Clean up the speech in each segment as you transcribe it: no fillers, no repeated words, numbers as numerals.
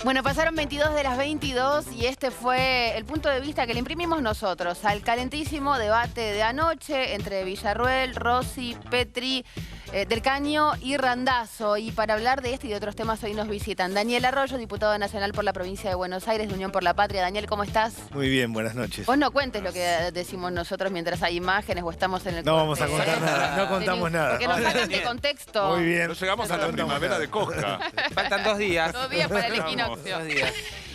Bueno, pasaron 22 de las 22 y este fue el punto de vista que le imprimimos nosotros al calentísimo debate de anoche entre Villarruel, Rossi, Petri, Del Caño y Randazzo. Y para hablar de este y de otros temas hoy nos visitan Daniel Arroyo, diputado nacional por la provincia de Buenos Aires, de Unión por la Patria. Daniel, ¿cómo estás? Muy bien, buenas noches. Vos no cuentes lo que decimos nosotros mientras hay imágenes o estamos en el... No vamos a contar nada, no contamos nada. Porque nos sacan de contexto. Muy bien. No llegamos a la primavera de Cosca. Faltan 2 días. 2 días para el equinoccio. 2 días.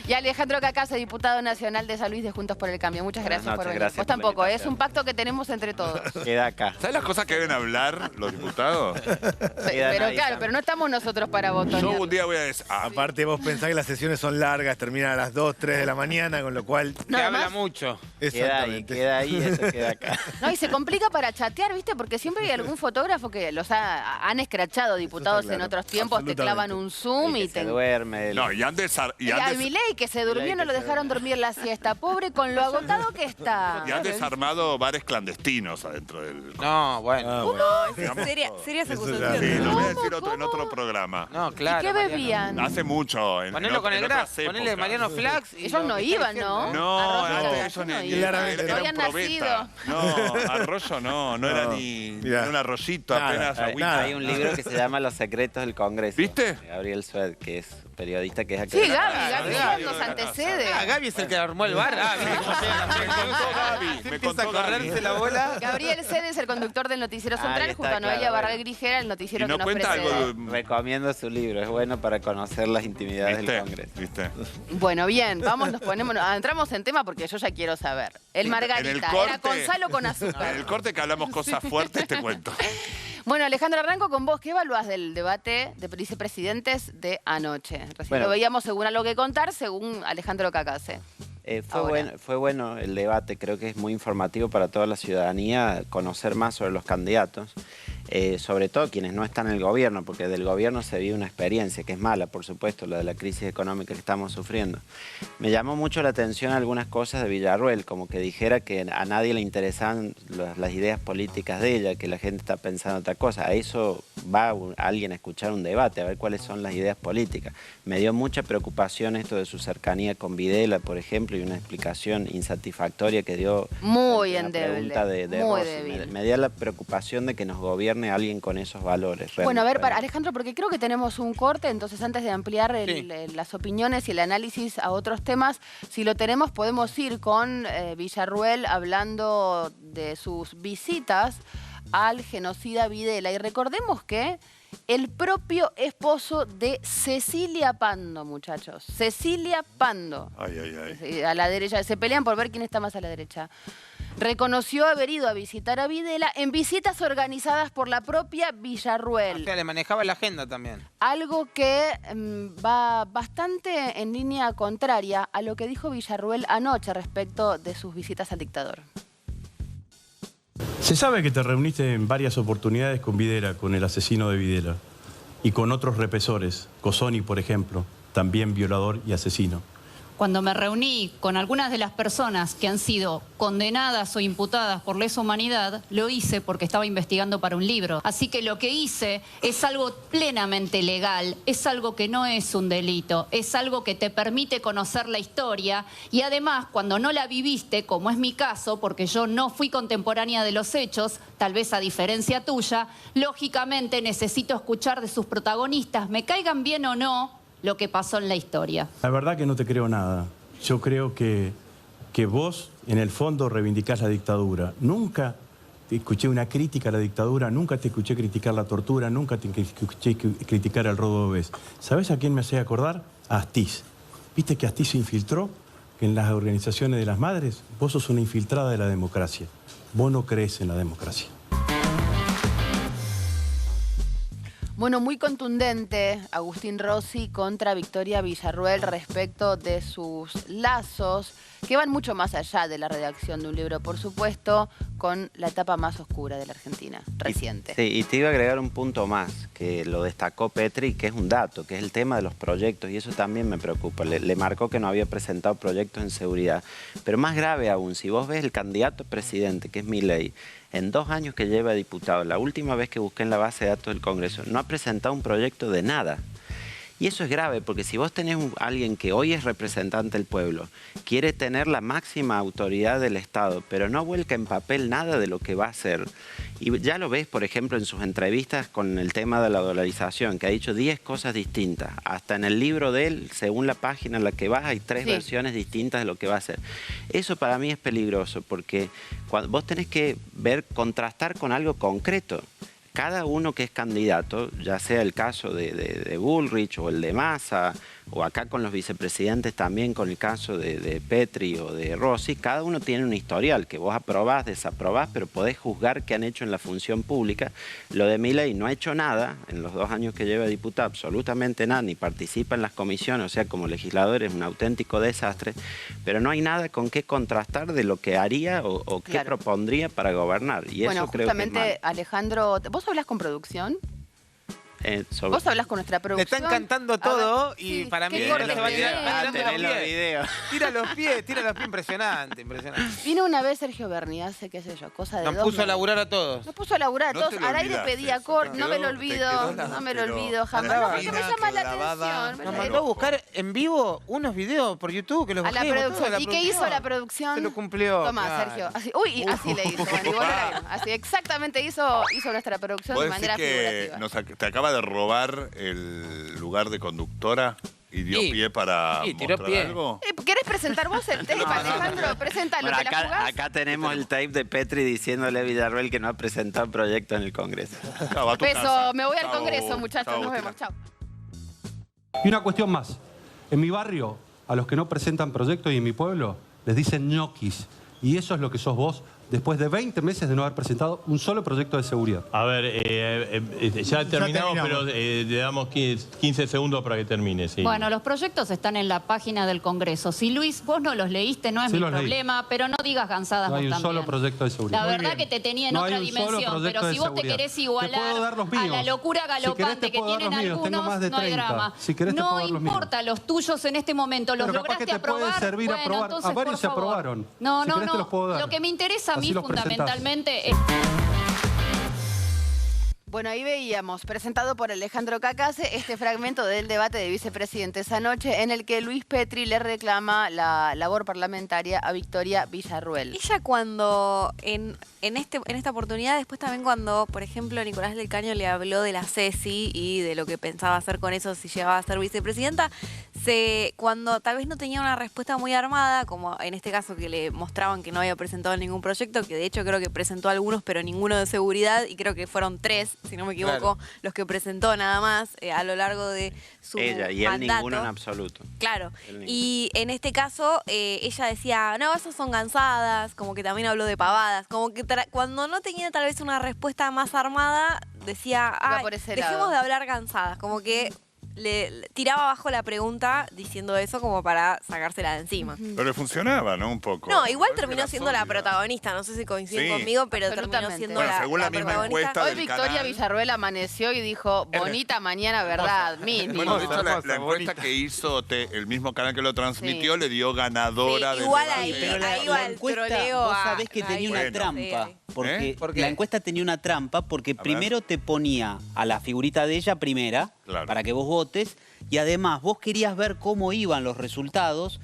Y Alejandro Cacase, diputado nacional de San Luis de Juntos por el Cambio. Muchas gracias por venir. Gracias Vos tampoco, es un pacto que tenemos entre todos. Queda acá. ¿Sabes las cosas que deben hablar los diputados? Pero claro, pero no estamos nosotros para votar. Yo un día voy a decir... Aparte vos pensás que las sesiones son largas, terminan a las 2, 3 de la mañana, con lo cual... Se Nada habla más. mucho. Exactamente. Queda ahí, eso queda acá. No, y se complica para chatear, ¿viste? Porque siempre hay algún fotógrafo que los han escrachado diputados claro. en otros tiempos, te clavan un zoom y Se te... duerme. No, y antes... Y a Milei que se durmió, no lo dejaron dormir la siesta. Pobre con lo agotado que está. Y han desarmado bares clandestinos adentro del... No, bueno. Ah, bueno. Digamos, Serias Eso acusaciones. Sí, lo voy a ¿Cómo? decir en otro ¿Cómo? programa. No, ¿Y claro. qué Mariano. bebían? Hace mucho. Ponelo con el otras graf. Ponele épocas. Mariano Flax. y Ellos lo no que está iban, diciendo, ¿no? ¿eh? No, Arroyo antes no, eso no ni... iban. Claramente era no un habían probeta. No, Arroyo no era No, ni mirá. un arroyito, Nada, apenas agüita. nada. Hay un libro que se llama Los secretos del Congreso. ¿Viste? De Gabriel Sued, que es periodista, que es acá. Sí, Gaby Gaby, nos Gaby. antecede. Ah, Gaby es el que armó el bar. Ah, ¿viste cómo llega? Me contó Gaby, me Empieza a contó Gaby. correrse la bola. Gabriel Cede es el conductor del Noticiero Ahí Central, está, junto a Noelia claro, Barral bueno. Grijera, el Y noticiero que no nos cuenta precede. algo de... Recomiendo su libro, es bueno para conocer las intimidades del Congreso. ¿Viste? Bueno, bien, vamos, nos ponemos, entramos en tema porque yo ya quiero saber. El Margarita, ¿era con sal o con En azúcar? el corte que hablamos cosas fuertes, te cuento. Bueno, Alejandro, arranco con vos. ¿Qué evaluás del debate de vicepresidentes de anoche? Recién Bueno. lo veíamos según algo que contar, según Alejandro Cacase. Fue bueno el debate, creo que es muy informativo para toda la ciudadanía conocer más sobre los candidatos, sobre todo quienes no están en el gobierno, porque del gobierno se vive una experiencia que es mala, por supuesto, la de la crisis económica que estamos sufriendo. Me llamó mucho la atención algunas cosas de Villarruel, como que dijera que a nadie le interesaban las ideas políticas de ella, que la gente está pensando otra cosa. A eso va alguien a escuchar un debate, a ver cuáles son las ideas políticas. Me dio mucha preocupación esto de su cercanía con Videla, por ejemplo, y una explicación insatisfactoria que dio Muy ante la endeble, pregunta de muy Rossi. débil. Me dio la preocupación de que nos gobierne alguien con esos valores. Bueno, a ver, realmente. Alejandro, porque creo que tenemos un corte, entonces antes de ampliar las opiniones y el análisis a otros temas, si lo tenemos podemos ir con Villarruel hablando de sus visitas al genocida Videla. Y recordemos que el propio esposo de Cecilia Pando, muchachos. Cecilia Pando. Ay, ay, ay. A la derecha, se pelean por ver quién está más a la derecha. Reconoció haber ido a visitar a Videla en visitas organizadas por la propia Villarruel. O sea, le manejaba la agenda también. Algo que va bastante en línea contraria a lo que dijo Villarruel anoche respecto de sus visitas al dictador. Se sabe que te reuniste en varias oportunidades con Videla, con el asesino de Videla, y con otros represores, Cosoni, por ejemplo, también violador y asesino. Cuando me reuní con algunas de las personas que han sido condenadas o imputadas por lesa humanidad, lo hice porque estaba investigando para un libro. Así que lo que hice es algo plenamente legal, es algo que no es un delito, es algo que te permite conocer la historia y además cuando no la viviste, como es mi caso, porque yo no fui contemporánea de los hechos, tal vez a diferencia tuya, lógicamente necesito escuchar de sus protagonistas, me caigan bien o no, lo que pasó en la historia. La verdad que no te creo nada. Yo creo que vos, en el fondo, reivindicás la dictadura. Nunca te escuché una crítica a la dictadura, nunca te escuché criticar la tortura, nunca te escuché criticar el robo de bebés. ¿Sabés a quién me hacía acordar? A Astiz. ¿Viste que Astiz se infiltró en las organizaciones de las madres? Vos sos una infiltrada de la democracia. Vos no creés en la democracia. Bueno, muy contundente Agustín Rossi contra Victoria Villarruel respecto de sus lazos, que van mucho más allá de la redacción de un libro, por supuesto, con la etapa más oscura de la Argentina, reciente. Sí, y te iba a agregar un punto más, que lo destacó Petri, que es un dato, que es el tema de los proyectos, y eso también me preocupa. Le marcó que no había presentado proyectos en seguridad. Pero más grave aún, si vos ves el candidato presidente, que es Milei, en 2 años que lleva diputado, la última vez que busqué en la base de datos del Congreso, no ha presentado un proyecto de nada. Y eso es grave, porque si vos tenés alguien que hoy es representante del pueblo, quiere tener la máxima autoridad del Estado, pero no vuelca en papel nada de lo que va a hacer. Y ya lo ves, por ejemplo, en sus entrevistas con el tema de la dolarización, que ha dicho 10 cosas distintas. Hasta en el libro de él, según la página en la que vas, hay 3 versiones distintas de lo que va a hacer. Eso para mí es peligroso, porque vos tenés que contrastar con algo concreto. Cada uno que es candidato, ya sea el caso de Bullrich o el de Massa, o acá con los vicepresidentes también con el caso de Petri o de Rossi, cada uno tiene un historial que vos aprobás, desaprobás, pero podés juzgar qué han hecho en la función pública. Lo de Milei no ha hecho nada en los 2 años que lleva diputado, absolutamente nada, ni participa en las comisiones, o sea, como legislador es un auténtico desastre, pero no hay nada con qué contrastar de lo que haría o qué propondría para gobernar. Y bueno, eso creo que es justamente, malo. Alejandro, ¿vos hablas con producción? Vos hablas con nuestra Le producción. están cantando A todo ver, y sí, para mí ¿qué no corte se va a tirar. tenés? va tirando Tenés los los pies. videos. Tira los pies, impresionante, impresionante. Vino una vez Sergio Berni, hace, qué sé yo, cosa de Nos 2 puso a meses. laburar a todos. Nos puso a laburar a No todos. te lo Al aire olvidaste pedía eso, corte, te no me quedó- lo te olvido, quedó no me lo pero olvido jamás. andaba No, porque me fina, llama la clavada. atención. Nos me mandó a buscar en vivo unos videos por YouTube que los a la bajemos todos, producción. la ¿Y qué hizo la producción? Se lo cumplió. Tomá, claro. Sergio. Así, uy, así le hizo. Bueno, igual era- así exactamente hizo nuestra producción ¿Vos de decís manera que figurativa. te acaba de robar el lugar de conductora y dio Sí. pie para Sí, tiró mostrar pie. algo? ¿Querés presentar vos el tape, Alejandro? Preséntalo, Bueno, ¿te la jugás? acá tenemos el tape de Petri diciéndole a Villarroel que no ha presentado el proyecto en el Congreso. Chau, a tu Beso, casa. me voy al Chau, Congreso, muchachos, chau, nos Tina. vemos, chao. Y una cuestión más. En mi barrio, a los que no presentan proyectos y en mi pueblo, les dicen ñoquis. Y eso es lo que sos vos después de 20 meses de no haber presentado un solo proyecto de seguridad. A ver, ya terminamos, pero le damos 15 segundos para que termine. Sí. Bueno, los proyectos están en la página del Congreso. Si Luis, vos no los leíste, no es Sí mi los leí. problema, pero no digas gansadas No hay vos un también. solo proyecto de seguridad. La Muy verdad bien. que te tenía en No hay otra un solo dimensión, proyecto pero de si vos te seguridad. querés Te igualar puedo dar los a la míos. locura Si querés galopante te que puedo dar tienen los míos. Tengo algunos, más de no hay 30. drama. Si querés te no puedo dar los míos. importa los tuyos en este momento, los Pero capaz lograste que te puede aprobar. servir Bueno, aprobar. entonces, A varios por se favor. aprobaron. No, Si no, querés te no. los puedo dar. Lo que me interesa a Así mí los presentás. fundamentalmente es... Bueno, ahí veíamos, presentado por Alejandro Cacase, este fragmento del debate de vicepresidentes anoche, en el que Luis Petri le reclama la labor parlamentaria a Victoria Villarruel. Ella cuando, en esta oportunidad, después también cuando, por ejemplo, Nicolás del Caño le habló de la CESI y de lo que pensaba hacer con eso si llegaba a ser vicepresidenta, cuando tal vez no tenía una respuesta muy armada, como en este caso que le mostraban que no había presentado ningún proyecto, que de hecho creo que presentó algunos, pero ninguno de seguridad, y creo que fueron 3, si no me equivoco, los que presentó nada más a lo largo de su Ella y él mandato. ninguno en absoluto. Claro, Él ninguno. y en este caso ella decía, no, esos son gansadas, como que también habló de pavadas, como que cuando no tenía tal vez una respuesta más armada, decía, Iba "Ay, por ese dejemos lado". de hablar gansadas, como que le tiraba abajo la pregunta diciendo eso como para sacársela de encima. Pero le funcionaba, ¿no? Un poco. No, igual Parece terminó era siendo la sólida. protagonista, no sé si coinciden Sí. conmigo, pero terminó Absolutamente. siendo Bueno, según la misma protagonista. encuesta Hoy del Victoria canal. Villarruel amaneció y dijo, bonita mañana, verdad, mínimo. Bueno, de hecho, la Hermosa, encuesta bonita. que hizo el mismo canal que lo transmitió Sí. le dio ganadora Sí, del igual debate. ahí, Pero ahí va el troleo vos a- sabés que tenía ahí. una Bueno. trampa. Sí. Porque ¿Por qué? la encuesta tenía una trampa porque ver. primero te ponía a la figurita de ella primera Claro. para que vos votes y además vos querías ver cómo iban los resultados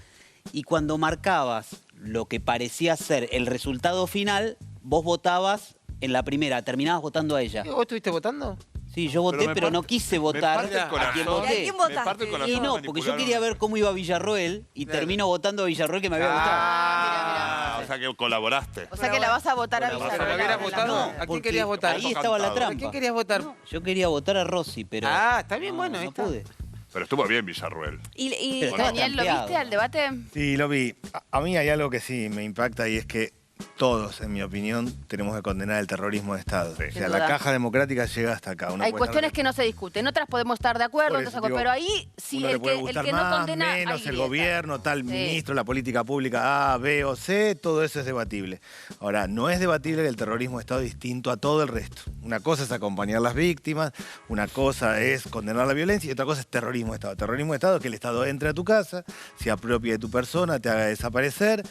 y cuando marcabas lo que parecía ser el resultado final, vos votabas en la primera, terminabas votando a ella. ¿Vos estuviste votando? Sí, yo voté, me pero no parte- qué me votar parte el a corazón. quien ¿Y a voté. quién Me votaste? parte el corazón Y no, que porque yo manipularon. quería ver cómo iba Villarroel y Claro. termino votando a Villarroel que me había gustado. Ah, o sea que colaboraste. O sea que la vas a votar a Bueno, Villarruel. ¿Pero hubieras ahora. votado? No, ¿A quién porque querías votar? ahí estaba la ¿A ¿A trampa. quién querías votar? Yo quería votar a Rossi, pero Ah, está bien, bueno, ahí no está. pude. Pero estuvo bien Villarruel. Y Pero estaba Daniel, ¿lo trampeado. viste al debate? Sí, lo vi. A mí hay algo que sí me impacta y es que todos, en mi opinión, tenemos que condenar el terrorismo de Estado. O Sin sea, duda. la caja democrática llega hasta acá. Uno Hay puede cuestiones estar- que no se discuten, otras podemos estar de acuerdo, Por eso, otras digo, pero ahí sí uno le el puede que gustar no más, condena menos, hay el grieta. gobierno, tal Sí. ministro, la política pública A, B o C, todo eso es debatible. Ahora, no es debatible que el terrorismo de Estado es distinto a todo el resto. Una cosa es acompañar a las víctimas, una cosa es condenar la violencia y otra cosa es terrorismo de Estado. Terrorismo de Estado es que el Estado entre a tu casa, se apropie de tu persona, te haga desaparecer,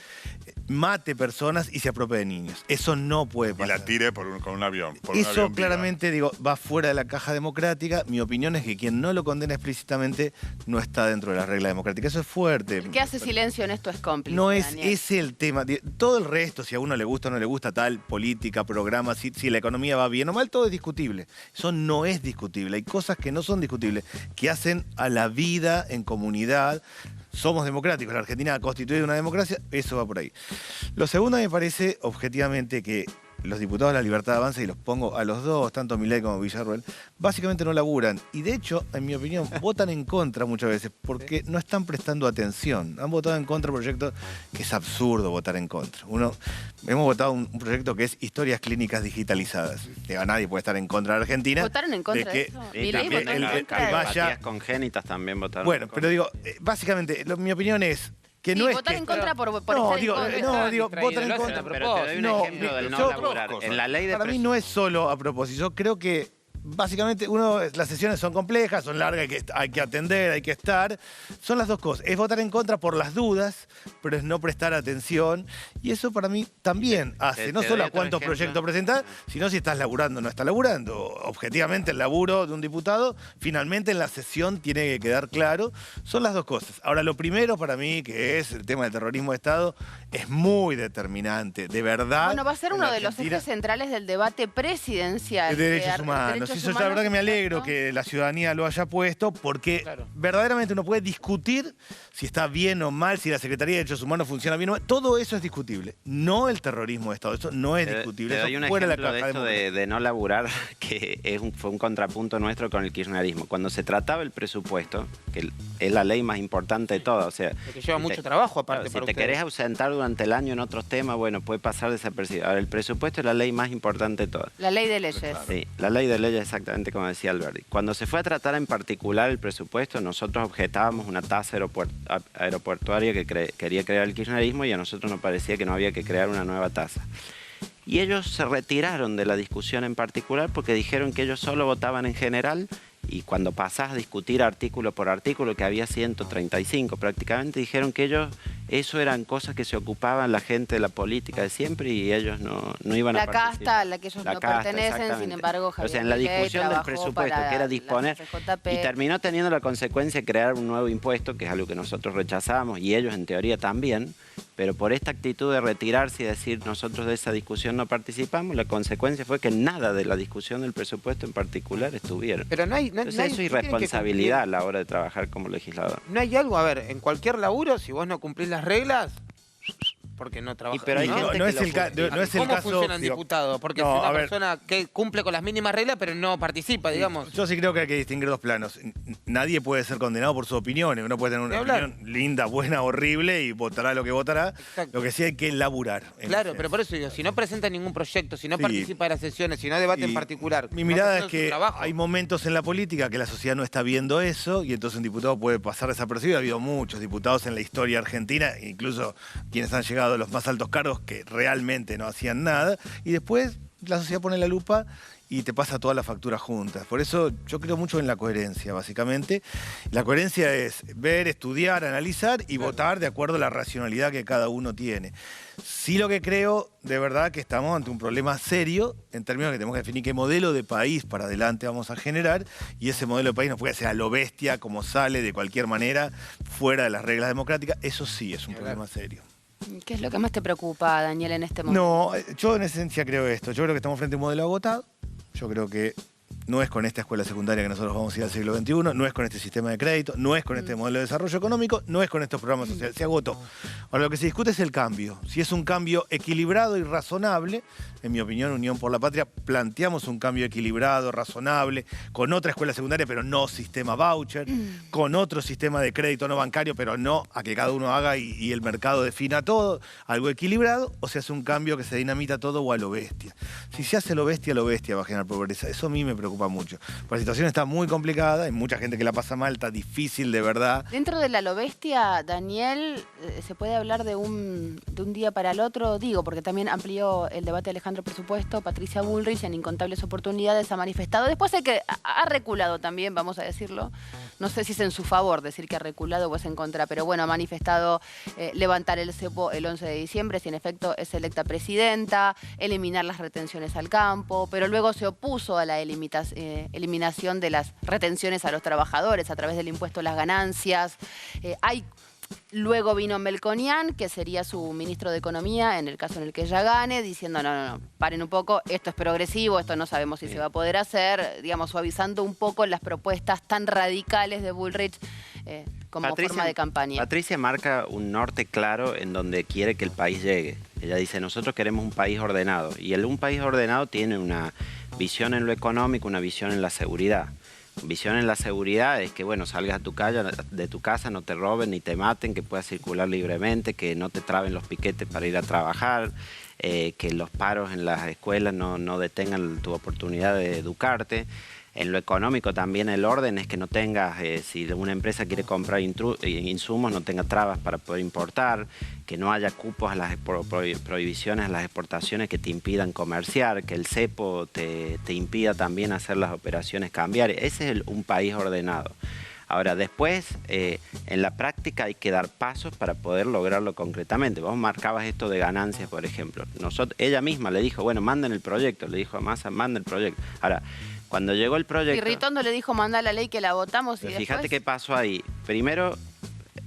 mate personas y se propia de niños. Eso no puede Y pasar. la tire con un avión. por un Eso avión viva. claramente, digo, va fuera de la caja democrática. Mi opinión es que quien no lo condena explícitamente no está dentro de las reglas democráticas. Eso es fuerte. El que hace silencio en esto es cómplice. No es Daniel. ese el tema. Todo el resto, si a uno le gusta o no le gusta tal política, programa, si la economía va bien o mal, todo es discutible. Eso no es discutible. Hay cosas que no son discutibles, que hacen a la vida en comunidad. Somos democráticos, la Argentina ha constituido una democracia, eso va por ahí. Lo segundo me parece, objetivamente, que los diputados de la Libertad de Avanza, y los pongo a los dos, tanto Milei como Villarruel, básicamente no laburan. Y de hecho, en mi opinión, votan en contra muchas veces porque no están prestando atención. Han votado en contra de proyectos que es absurdo votar en contra. Hemos votado un proyecto que es historias clínicas digitalizadas. Nadie puede estar en contra de Argentina. ¿Votaron en contra de que eso? Y Milei también votó en el contra de eso. patías congénitas también votaron. Bueno, pero digo, básicamente, mi opinión es que Sí, no es votar que... en contra por no, estar digo, en contra. no, digo, distraído, votan en lo hacen contra. a Pero te doy un No, ejemplo del no yo- laburar. En la ley de Para mí no es solo a propósito. Yo creo que básicamente las sesiones son complejas, son largas, hay que atender, hay que estar. Son las dos cosas. Es votar en contra por las dudas, pero es no prestar atención. Y eso para mí también hace, no te solo doy a otro cuántos ejemplo. proyectos presentar, sino si estás laburando o no estás laburando. Objetivamente el laburo de un diputado, finalmente en la sesión tiene que quedar claro. Son las dos cosas. Ahora, lo primero para mí, que es el tema del terrorismo de Estado, es muy determinante. De verdad. Bueno, va a ser en uno la de los Argentina, ejes centrales del debate presidencial. de derechos humanos. Eso la verdad que me alegro exacto. que la ciudadanía lo haya puesto, porque Claro. verdaderamente uno puede discutir si está bien o mal, si la Secretaría de Derechos Humanos funciona bien o mal. Todo eso es discutible. No el terrorismo de Estado. Eso no es discutible. Te doy Eso un fuera de la ejemplo de caja esto democrática. de no laburar, que fue un contrapunto nuestro con el kirchnerismo. Cuando se trataba el presupuesto, que es la ley más importante de todas, o sea... Porque lleva si mucho te- trabajo aparte claro, si para te ustedes. querés ausentar durante el año en otros temas, bueno, puede pasar desapercibido. Ahora, el presupuesto es la ley más importante de todas. La ley de leyes. Sí, la ley de leyes exactamente como decía Alberti. Cuando se fue a tratar en particular el presupuesto, nosotros objetábamos una tasa aeroportuaria que quería crear el kirchnerismo y a nosotros nos parecía que no había que crear una nueva tasa. Y ellos se retiraron de la discusión en particular porque dijeron que ellos solo votaban en general y cuando pasás a discutir artículo por artículo, que había 135 prácticamente, dijeron que ellos, eso eran cosas que se ocupaban la gente de la política de siempre y ellos no iban a La participar. casta a la que ellos La no casta, pertenecen, sin exactamente. embargo, O Javier sea, en la Milei discusión del trabajó presupuesto, para que era la disponer, CGJP. y terminó teniendo la consecuencia de crear un nuevo impuesto, que es algo que nosotros rechazamos, y ellos en teoría también, pero por esta actitud de retirarse y decir nosotros de esa discusión no participamos, la consecuencia fue que nada de la discusión del presupuesto en particular estuvieron. Pero no hay... Entonces no hay- eso es tienen que irresponsabilidad a cumplir. la hora de trabajar como legislador. No hay algo, a ver, en cualquier laburo, si vos no cumplís las reglas, porque no trabajas. pero hay No, gente no que es lo el justifica. no es el ¿Cómo caso. funciona un digo, diputado? Porque no, es una a ver. persona que cumple con las mínimas reglas, pero no participa, digamos. Yo sí creo que hay que distinguir dos planos. Nadie puede ser condenado por sus opiniones. Uno puede tener una Ni hablar. opinión linda, buena, horrible y votará lo que votará. Exacto. Lo que sí hay que laburar. en Claro, ese. pero por eso digo, si no presenta ningún proyecto, si no Sí. participa de las sesiones, si no debate en Y particular. Mi no mirada está es haciendo su que trabajo. hay momentos en la política que la sociedad no está viendo eso y entonces un diputado puede pasar desapercibido. Ha habido muchos diputados en la historia argentina, incluso quienes han llegado a los más altos cargos que realmente no hacían nada y después la sociedad pone la lupa y te pasa toda la factura juntas. Por eso yo creo mucho en la coherencia, básicamente. La coherencia es ver, estudiar, analizar y votar de acuerdo a la racionalidad que cada uno tiene. Sí, lo que creo, de verdad, que estamos ante un problema serio en términos de que tenemos que definir qué modelo de país para adelante vamos a generar y ese modelo de país no puede ser a lo bestia, como sale de cualquier manera, fuera de las reglas democráticas. Eso sí es un problema serio. ¿Qué es lo que más te preocupa, Daniel, en este momento? No, yo en esencia creo esto. Yo creo que estamos frente a un modelo agotado. Yo creo que no es con esta escuela secundaria que nosotros vamos a ir al siglo XXI, no es con este sistema de crédito, no es con este modelo de desarrollo económico, no es con estos programas sociales. Se agotó. Ahora, lo que se discute es el cambio. Si es un cambio equilibrado y razonable, en mi opinión, Unión por la Patria, planteamos un cambio equilibrado, razonable, con otra escuela secundaria, pero no sistema voucher, con otro sistema de crédito no bancario, pero no a que cada uno haga y el mercado defina todo, algo equilibrado, o se hace un cambio que se dinamita todo o a lo bestia. Si se hace lo bestia va a generar pobreza. Eso a mí me preocupa preocupa mucho. Pues la situación está muy complicada, hay mucha gente que la pasa mal, está difícil de verdad. Dentro de la lo bestia, Daniel, ¿se puede hablar de un día para el otro? Digo, porque también amplió el debate de Alejandro Presupuesto, Patricia Bullrich en incontables oportunidades ha manifestado. Después el que ha reculado también, vamos a decirlo. No sé si es en su favor decir que ha reculado o es en contra, pero bueno, ha manifestado levantar el cepo el 11 de diciembre, si en efecto es electa presidenta, eliminar las retenciones al campo, pero luego se opuso a la eliminación de las retenciones a los trabajadores a través del impuesto a las ganancias. Luego vino Melconian, que sería su ministro de Economía, en el caso en el que ella gane, diciendo no, paren un poco, esto es progresivo, esto no sabemos si se va a poder hacer, digamos, suavizando un poco las propuestas tan radicales de Bullrich como forma de campaña. Patricia marca un norte claro en donde quiere que el país llegue. Ella dice, nosotros queremos un país ordenado, y un país ordenado tiene una visión en lo económico, una visión en la seguridad. Visión en la seguridad es que, bueno, salgas de tu casa, no te roben ni te maten, que puedas circular libremente, que no te traben los piquetes para ir a trabajar, que los paros en las escuelas no detengan tu oportunidad de educarte. En lo económico también el orden es que no tengas, si una empresa quiere comprar insumos, no tenga trabas para poder importar, que no haya cupos a las prohibiciones a las exportaciones que te impidan comerciar, que el cepo te impida también hacer las operaciones cambiarias. Ese es un país ordenado. Ahora, después, en la práctica hay que dar pasos para poder lograrlo concretamente. Vos marcabas esto de ganancias, por ejemplo. Ella misma le dijo, bueno, manden el proyecto, le dijo a Massa, manden el proyecto. Ahora, cuando llegó el proyecto... Y Ritondo le dijo, manda la ley que la votamos y después... Fíjate qué pasó ahí. Primero,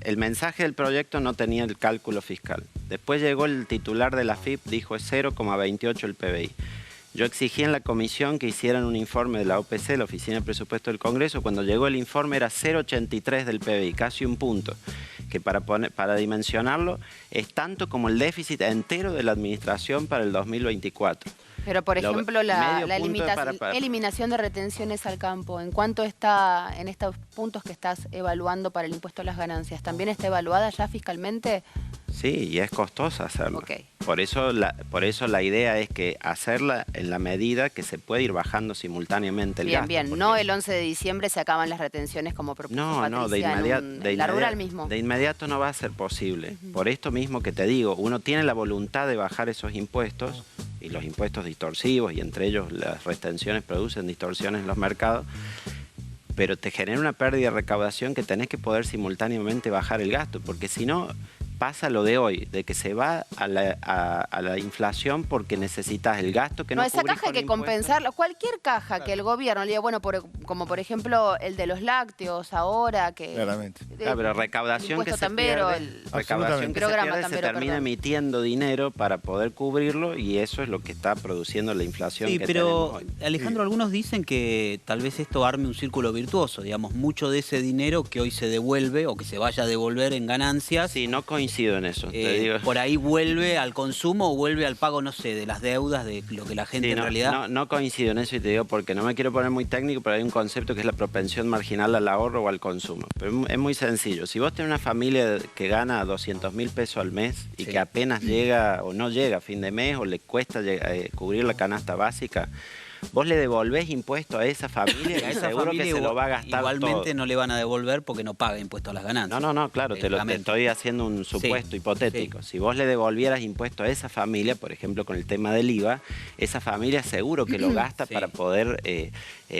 el mensaje del proyecto no tenía el cálculo fiscal. Después llegó el titular de la AFIP, dijo es 0,28 el PBI. Yo exigí en la comisión que hicieran un informe de la OPC, la Oficina de Presupuesto del Congreso. Cuando llegó el informe era 0,83 del PBI, casi un punto. Que para dimensionarlo es tanto como el déficit entero de la administración para el 2024. Pero, por ejemplo, la eliminación de retenciones al campo, ¿en cuánto está en estos puntos que estás evaluando para el impuesto a las ganancias? ¿También está evaluada ya fiscalmente? Sí, y es costosa hacerlo. Okay. Por eso la idea es que hacerla en la medida que se puede ir bajando simultáneamente el gasto. Bien, no el 11 de diciembre se acaban las retenciones como propuso Patricia en la rural mismo. De inmediato no va a ser posible. Por esto mismo que te digo, uno tiene la voluntad de bajar esos impuestos, y los impuestos distorsivos, y entre ellos las retenciones producen distorsiones en los mercados, pero te genera una pérdida de recaudación que tenés que poder simultáneamente bajar el gasto, porque si no... Pasa lo de hoy, de que se va a la inflación porque necesitas el gasto que no esa caja hay que compensarlo. Cualquier caja que el gobierno le diga, bueno, como por ejemplo el de los lácteos ahora, que... Claramente. Pero recaudación que se pierde, se termina emitiendo dinero para poder cubrirlo y eso es lo que está produciendo la inflación que tenemos hoy. Alejandro, algunos dicen que tal vez esto arme un círculo virtuoso, digamos, mucho de ese dinero que hoy se devuelve o que se vaya a devolver en ganancias. Sí, no coincido en eso, te digo. Por ahí vuelve al consumo o vuelve al pago, no sé, de las deudas, de lo que la gente en realidad... No coincido en eso y te digo porque no me quiero poner muy técnico, pero hay un concepto que es la propensión marginal al ahorro o al consumo. Pero es muy sencillo. Si vos tenés una familia que gana 200.000 pesos al mes y que apenas llega o no llega a fin de mes o le cuesta cubrir la canasta básica... Vos le devolvés impuesto a esa familia y seguro que se lo va a gastar igualmente todo. No le van a devolver porque no paga impuesto a las ganancias. No, claro, te estoy haciendo un supuesto hipotético. Si vos le devolvieras impuesto a esa familia, por ejemplo, con el tema del IVA, esa familia seguro que lo gasta para poder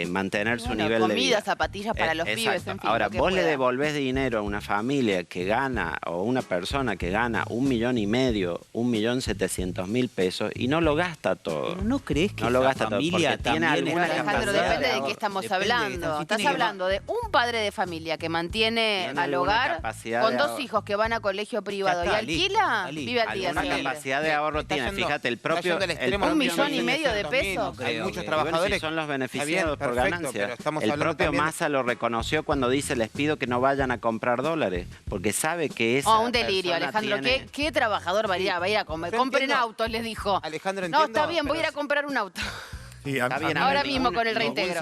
mantener su nivel de vida. Comida, zapatillas para los pibes, en fin. Ahora, vos le devolvés dinero a una familia que gana, o una persona que gana 1,5 millones, 1.700.000 pesos y no lo gasta todo. Pero ¿no crees que no lo gasta familia todo? Tiene alguna Alejandro, depende de qué estamos hablando. Estás hablando de un padre de familia que mantiene al hogar con 2 hijos que van a colegio privado y alquila, vive al día. Alguna capacidad de ahorro tiene. Fíjate, el propio... 1,5 millones de pesos. Hay muchos trabajadores que son los beneficiados por ganancia. El propio Massa lo reconoció cuando dice les pido que no vayan a comprar dólares, porque sabe que esa un delirio, Alejandro. ¿Qué trabajador va a ir a comer? Compren autos, les dijo. Alejandro, no, está bien, voy a ir a comprar un auto. Sí, Está bien, ahora ver, mismo con el reintegro.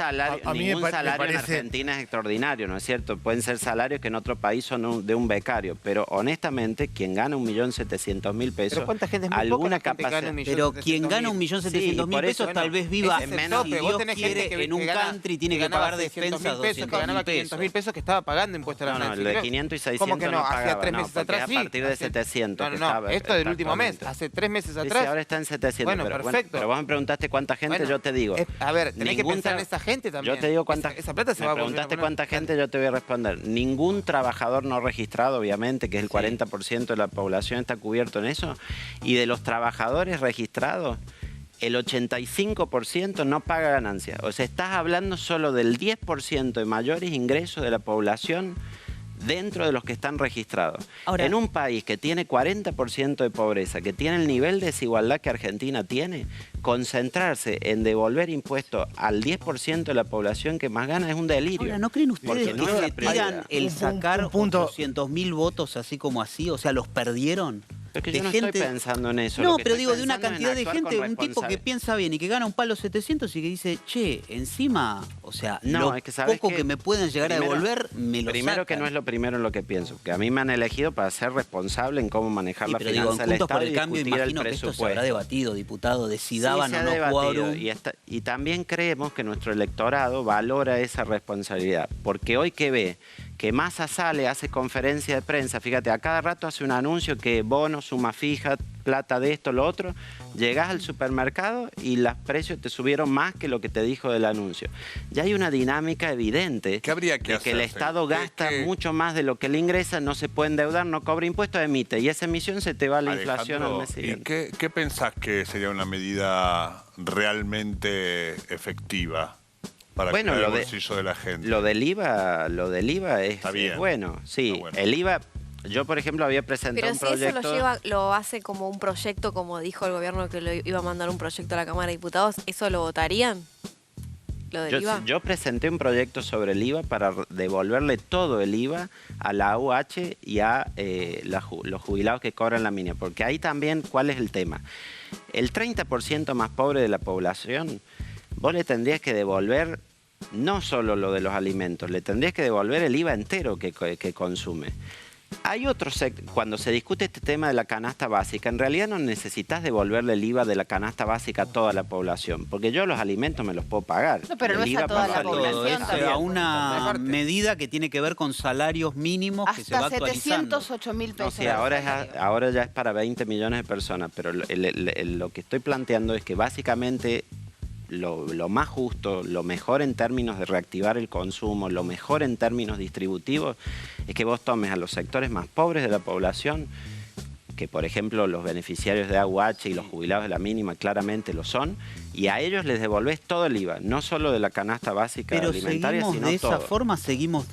Ningún salario en Argentina es extraordinario, ¿no es cierto? Pueden ser salarios que en otro país son de un becario, pero honestamente quien gana 1.700.000 pesos, pero ¿cuánta gente? Es muy poca la gente que gana 1.700.000. Pero quien gana 1.700.000 pesos tal vez viva, es menos, si Dios quiere, en un country tiene que pagar despensas 200.000 que ganaba 500.000 pesos que estaba pagando impuestos a la No, el de 500 y 600 ¿Cómo que no? pagaba, Hacía 3 meses atrás a partir de 700. No, esto del último mes, hace 3 meses atrás. Sí, ahora está en 700. Bueno, perfecto. Pero vos me preguntaste cuánta gente, yo te digo. A ver, tenés que pensar en esa gente también. Yo te digo cuánta. Esa plata se va a volver a preguntaste poner. cuánta gente, yo te voy a responder. Ningún trabajador no registrado, obviamente, que es el 40% de la población, está cubierto en eso. Y de los trabajadores registrados, el 85% no paga ganancias. O sea, estás hablando solo del 10% de mayores ingresos de la población dentro de los que están registrados. Ahora, en un país que tiene 40% de pobreza, que tiene el nivel de desigualdad que Argentina tiene, concentrarse en devolver impuestos al 10% de la población que más gana es un delirio. Ahora, ¿no creen ustedes que se tiran el sacar punto. 800.000 votos así como así? O sea, ¿los perdieron? Es que yo no estoy pensando en eso. No, pero digo, de una cantidad de gente, un tipo que piensa bien y que gana un palo 700 y que dice, che, encima, o sea, lo es que sabes poco que me pueden llegar a devolver, me lo Primero sacan. que no es lo primero en lo que pienso, que a mí me han elegido para ser responsable en cómo manejar la finanza del Juntos Estado por el y Cambio, discutir el imagino que esto se habrá presupuesto. debatido, diputado, de si daban Sí, o se ha no debatido, quórum. y también creemos que nuestro electorado valora esa responsabilidad, porque hoy que ve que Massa sale, hace conferencia de prensa, fíjate, a cada rato hace un anuncio que bono, suma fija, plata de esto, lo otro, llegás al supermercado y los precios te subieron más que lo que te dijo del anuncio. Ya hay una dinámica evidente ¿Qué habría que de que el hacerse? Estado gasta mucho más de lo que le ingresa, no se puede endeudar, no cobra impuestos, emite, y esa emisión se te va a la inflación al mes siguiente. ¿Y qué pensás que sería una medida realmente efectiva para Bueno, cuidar el bolsillo de la gente? Lo del IVA es bien. bueno. Sí, Está bueno. el IVA, yo por ejemplo había presentado Pero un si proyecto. eso lo hace como un proyecto, como dijo el gobierno que lo iba a mandar un proyecto a la Cámara de Diputados, ¿eso lo votarían? ¿Lo del IVA? Yo presenté un proyecto sobre el IVA para devolverle todo el IVA a la AUH y a los jubilados que cobran la mínima. Porque ahí también, ¿cuál es el tema? El 30% más pobre de la población, vos le tendrías que devolver no solo lo de los alimentos, le tendrías que devolver el IVA entero que consume. Hay otros sectores, cuando se discute este tema de la canasta básica, en realidad no necesitas devolverle el IVA de la canasta básica a toda la población, porque yo los alimentos me los puedo pagar. No, pero no El es a IVA toda para la los población alimentos. también. A una medida que tiene que ver con salarios mínimos que se va Hasta actualizando. 708.000 No, pesos. sí, ahora ya es para 20 millones de personas, pero lo que estoy planteando es que básicamente lo más justo, lo mejor en términos de reactivar el consumo, lo mejor en términos distributivos, es que vos tomes a los sectores más pobres de la población, que por ejemplo los beneficiarios de AUH y los jubilados de la mínima claramente lo son, y a ellos les devolvés todo el IVA, no solo de la canasta básica Pero alimentaria, seguimos sino de esa todo. forma, seguimos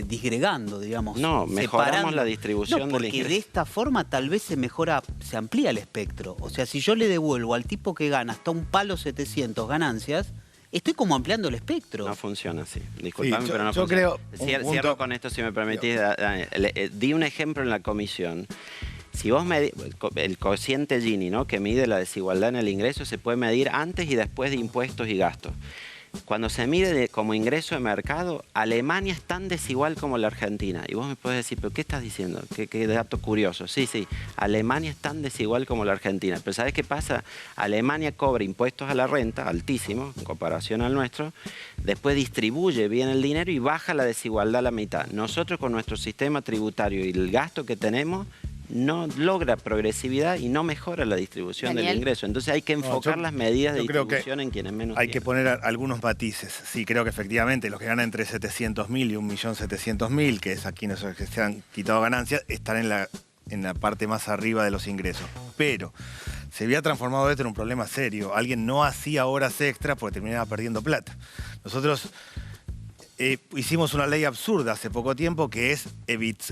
disgregando, digamos. No, mejoramos separando. la distribución No, del porque ingreso. de esta forma tal vez se mejora, se amplía el espectro. O sea, si yo le devuelvo al tipo que gana hasta un palo 700 ganancias, estoy como ampliando el espectro. No funciona así. Disculpame, Sí, pero no yo funciona. creo un Cierro punto- con esto, si me permitís. Di un ejemplo en la comisión. Si vos el cociente Gini, ¿no?, que mide la desigualdad en el ingreso, se puede medir antes y después de impuestos y gastos. Cuando se mide como ingreso de mercado, Alemania es tan desigual como la Argentina. Y vos me podés decir, ¿pero qué estás diciendo? ¿Qué dato curioso? Sí, Alemania es tan desigual como la Argentina. Pero ¿sabés qué pasa? Alemania cobra impuestos a la renta, altísimos, en comparación al nuestro, después distribuye bien el dinero y baja la desigualdad a la mitad. Nosotros con nuestro sistema tributario y el gasto que tenemos, no logra progresividad y no mejora la distribución del ingreso. Entonces hay que enfocar las medidas de distribución en quienes menos hay que tienen. poner algunos matices. Sí, creo que efectivamente los que ganan entre 700.000 y 1.700.000, que es a quienes se han quitado ganancias, están en la parte más arriba de los ingresos. Pero se había transformado esto en un problema serio. Alguien no hacía horas extras porque terminaba perdiendo plata. Nosotros hicimos una ley absurda hace poco tiempo que es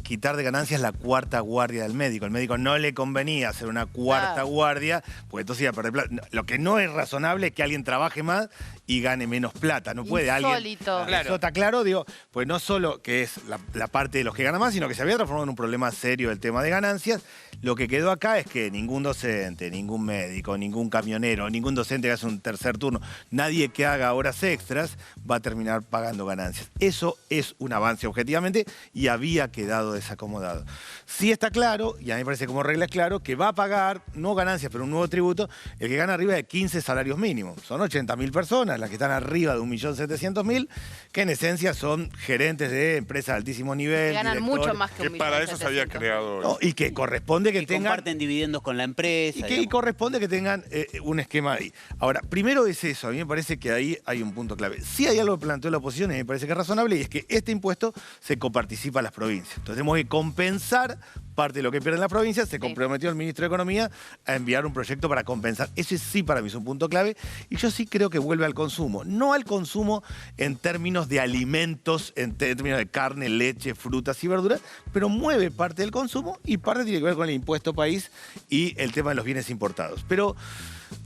quitar de ganancias la cuarta guardia del médico. Al médico no le convenía hacer una cuarta guardia, porque entonces iba a perder plata. Lo que no es razonable es que alguien trabaje más y gane menos plata. No puede alguien... Claro. Eso está claro, digo, pues no solo que es la parte de los que ganan más, sino que se había transformado en un problema serio el tema de ganancias. Lo que quedó acá es que ningún docente, ningún médico, ningún camionero, ningún docente que hace un tercer turno, nadie que haga horas extras va a terminar pagando ganancias. Eso es un avance objetivamente y había quedado desacomodado. Sí está claro, y a mí me parece como regla es claro, que va a pagar, no ganancias, pero un nuevo tributo, el que gana arriba de 15 salarios mínimos. Son 80.000 personas las que están arriba de 1.700.000, que en esencia son gerentes de empresas de altísimo nivel. Que ganan mucho más que 1.700.000. Para eso se había creado. No, y que corresponde que tengan... comparten dividendos con la empresa. Y corresponde que tengan un esquema ahí. Ahora, primero es eso, a mí me parece que ahí hay un punto clave. Sí hay algo que planteó la oposición y me parece que es razonable, y es que este impuesto se coparticipa a las provincias. Entonces tenemos que compensar parte de lo que pierden las provincias. Se comprometió el ministro de Economía a enviar un proyecto para compensar. Ese sí para mí es un punto clave, y yo sí creo que vuelve al consumo. No al consumo en términos de alimentos, en términos de carne, leche, frutas y verduras, pero mueve parte del consumo y parte tiene que ver con el impuesto país y el tema de los bienes importados. Pero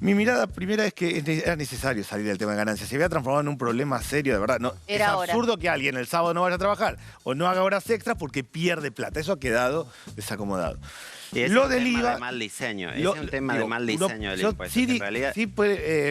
mi mirada primera es que era necesario salir del tema de ganancias. Se había transformado en un problema serio, de verdad. No, es absurdo que alguien el sábado no vaya a trabajar o no haga horas extras porque pierde plata. Eso ha quedado desacomodado. Y es un tema de mal diseño. Es un tema de mal diseño del impuesto. Sí, en realidad... sí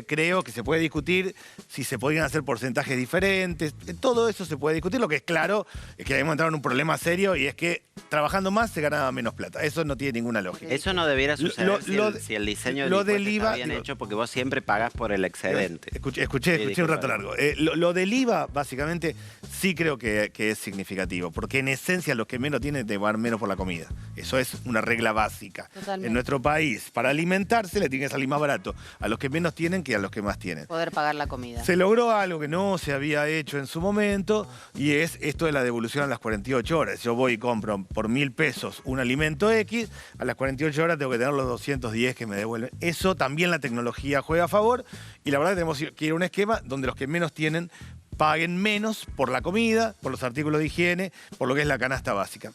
creo que se puede discutir si se podrían hacer porcentajes diferentes. Todo eso se puede discutir. Lo que es claro es que habíamos entrado en un problema serio, y es que trabajando más se ganaba menos plata. Eso no tiene ninguna lógica. Eso no debiera suceder si el diseño del IVA está bien hecho, porque vos siempre pagás por el excedente. Escuché un rato largo. Lo del IVA, básicamente, sí creo que es significativo, porque en esencia los que menos tienen te van menos por la comida. Eso es una regla básica. Totalmente. En nuestro país, para alimentarse le tiene que salir más barato a los que menos tienen que a los que más tienen. Poder pagar la comida. Se logró algo que no se había hecho en su momento, y es esto de la devolución a las 48 horas. Yo voy y compro por 1.000 pesos un alimento X, a las 48 horas tengo que tener los 210 que me devuelven. Eso también la tecnología juega a favor, y la verdad que tenemos que ir a un esquema donde los que menos tienen paguen menos por la comida, por los artículos de higiene, por lo que es la canasta básica.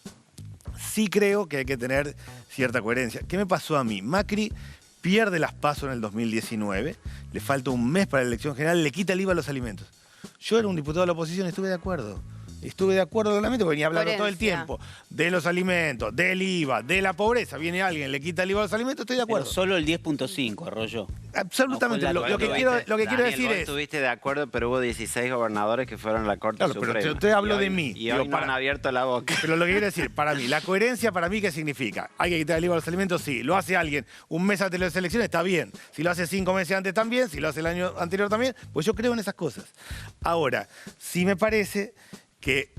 Sí creo que hay que tener cierta coherencia. ¿Qué me pasó a mí? Macri pierde las PASO en el 2019, le falta un mes para la elección general, le quita el IVA a los alimentos. Yo era un diputado de la oposición y estuve de acuerdo. Estuve de acuerdo con la mente, porque venía hablando todo el tiempo de los alimentos, del IVA, de la pobreza. Viene alguien, le quita el IVA a los alimentos, estoy de acuerdo. Pero solo el 10.5, Arroyo. Absolutamente. Lo que quiero decir vos es... estuviste de acuerdo, pero hubo 16 gobernadores que fueron a la Corte Suprema. Pero yo hablo de mí. Y hoy no han abierto la boca. Pero lo que quiero decir, para mí, la coherencia para mí, ¿qué significa? ¿Hay que quitar el IVA a los alimentos? Sí. ¿Lo hace alguien un mes antes de las elecciones? Está bien. Si lo hace 5 meses antes, también. Si lo hace el año anterior, también. Pues yo creo en esas cosas. Ahora, sí me parece que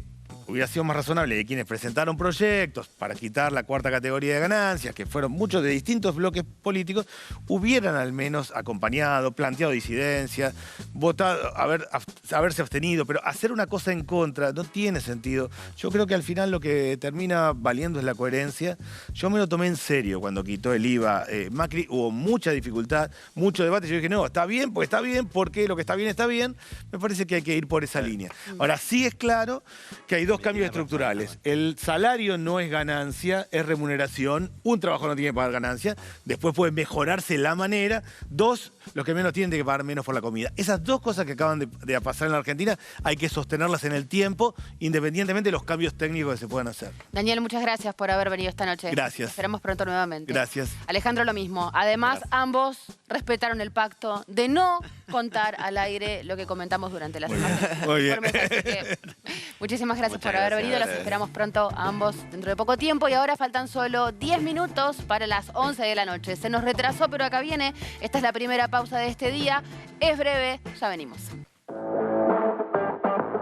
hubiera sido más razonable de quienes presentaron proyectos para quitar la cuarta categoría de ganancias, que fueron muchos de distintos bloques políticos, hubieran al menos acompañado, planteado disidencias, votado, haberse abstenido, pero hacer una cosa en contra no tiene sentido. Yo creo que al final lo que termina valiendo es la coherencia. Yo me lo tomé en serio cuando quitó el IVA. Macri, hubo mucha dificultad, mucho debate. Yo dije, no, está bien, porque lo que está bien. Me parece que hay que ir por esa línea. Ahora, sí es claro que hay dos cambios estructurales. El salario no es ganancia, es remuneración. Un trabajo no tiene que pagar ganancia. Después puede mejorarse la manera. Dos, los que menos tienen que pagar menos por la comida. Esas dos cosas que acaban de pasar en la Argentina hay que sostenerlas en el tiempo, independientemente de los cambios técnicos que se puedan hacer. Daniel, muchas gracias por haber venido esta noche. Gracias. Esperamos pronto nuevamente. Gracias. Alejandro, lo mismo. Además, ambos respetaron el pacto de no contar al aire lo que comentamos durante la semana. Muy bien. Muchísimas gracias por haber venido. Los esperamos pronto a ambos dentro de poco tiempo. Y ahora faltan solo 10 minutos para las 11 de la noche. Se nos retrasó, pero acá viene. Esta es la primera pausa de este día. Es breve, ya venimos.